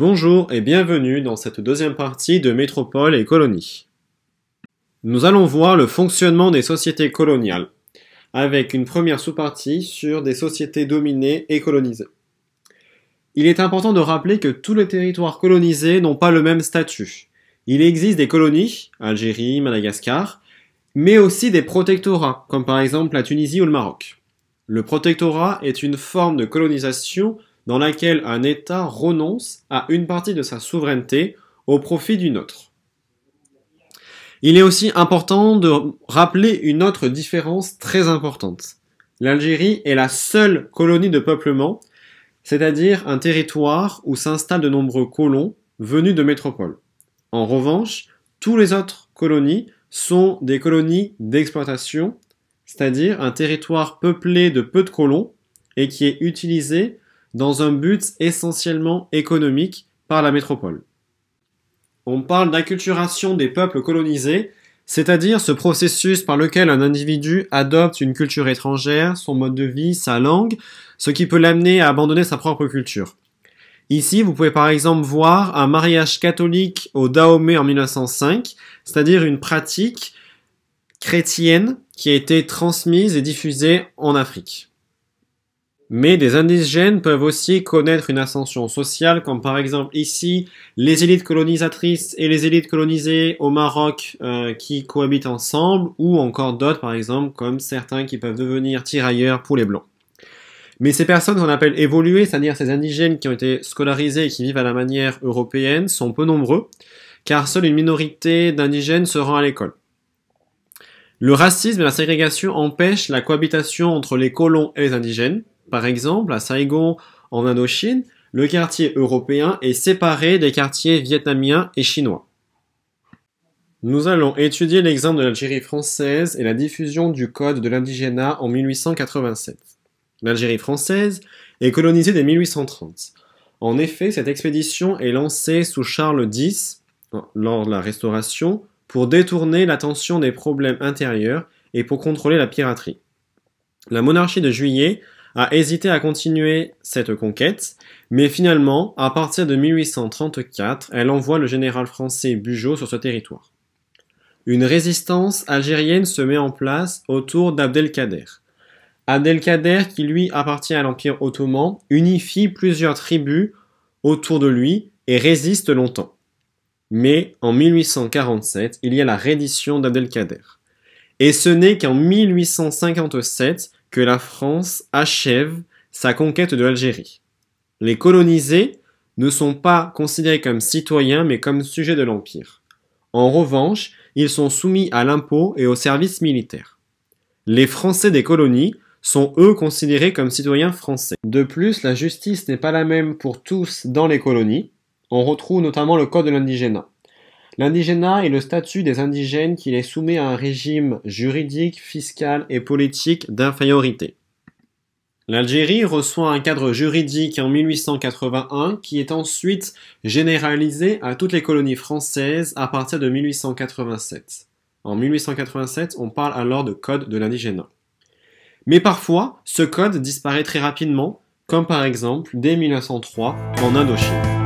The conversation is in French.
Bonjour et bienvenue dans cette deuxième partie de Métropole et colonies. Nous allons voir le fonctionnement des sociétés coloniales, avec une première sous-partie sur des sociétés dominées et colonisées. Il est important de rappeler que tous les territoires colonisés n'ont pas le même statut. Il existe des colonies, Algérie, Madagascar, mais aussi des protectorats, comme par exemple la Tunisie ou le Maroc. Le protectorat est une forme de colonisation dans laquelle un État renonce à une partie de sa souveraineté au profit d'une autre. Il est aussi important de rappeler une autre différence très importante. L'Algérie est la seule colonie de peuplement, c'est-à-dire un territoire où s'installent de nombreux colons venus de métropoles. En revanche, tous les autres colonies sont des colonies d'exploitation, c'est-à-dire un territoire peuplé de peu de colons et qui est utilisé dans un but essentiellement économique par la métropole. On parle d'acculturation des peuples colonisés, c'est-à-dire ce processus par lequel un individu adopte une culture étrangère, son mode de vie, sa langue, ce qui peut l'amener à abandonner sa propre culture. Ici, vous pouvez par exemple voir un mariage catholique au Dahomey en 1905, c'est-à-dire une pratique chrétienne qui a été transmise et diffusée en Afrique. Mais des indigènes peuvent aussi connaître une ascension sociale, comme par exemple ici, les élites colonisatrices et les élites colonisées au Maroc qui cohabitent ensemble, ou encore d'autres par exemple, comme certains qui peuvent devenir tirailleurs pour les Blancs. Mais ces personnes qu'on appelle évoluées, c'est-à-dire ces indigènes qui ont été scolarisés et qui vivent à la manière européenne, sont peu nombreux, car seule une minorité d'indigènes se rend à l'école. Le racisme et la ségrégation empêchent la cohabitation entre les colons et les indigènes. Par exemple, à Saigon, en Indochine, le quartier européen est séparé des quartiers vietnamiens et chinois. Nous allons étudier l'exemple de l'Algérie française et la diffusion du Code de l'indigénat en 1887. L'Algérie française est colonisée dès 1830. En effet, cette expédition est lancée sous Charles X, lors de la Restauration, pour détourner l'attention des problèmes intérieurs et pour contrôler la piraterie. La monarchie de Juillet a hésité à continuer cette conquête, mais finalement, à partir de 1834, elle envoie le général français Bugeaud sur ce territoire. Une résistance algérienne se met en place autour d'Abdelkader. Abdelkader, qui lui appartient à l'Empire ottoman, unifie plusieurs tribus autour de lui et résiste longtemps. Mais en 1847, il y a la reddition d'Abdelkader. Et ce n'est qu'en 1857 que la France achève sa conquête de l'Algérie. Les colonisés ne sont pas considérés comme citoyens mais comme sujets de l'Empire. En revanche, ils sont soumis à l'impôt et au service militaire. Les Français des colonies sont eux considérés comme citoyens français. De plus, la justice n'est pas la même pour tous dans les colonies. On retrouve notamment le code de l'indigénat. L'indigénat est le statut des indigènes qui les soumet à un régime juridique, fiscal et politique d'infériorité. L'Algérie reçoit un cadre juridique en 1881 qui est ensuite généralisé à toutes les colonies françaises à partir de 1887. En 1887, on parle alors de code de l'indigénat. Mais parfois, ce code disparaît très rapidement, comme par exemple dès 1903 en Indochine.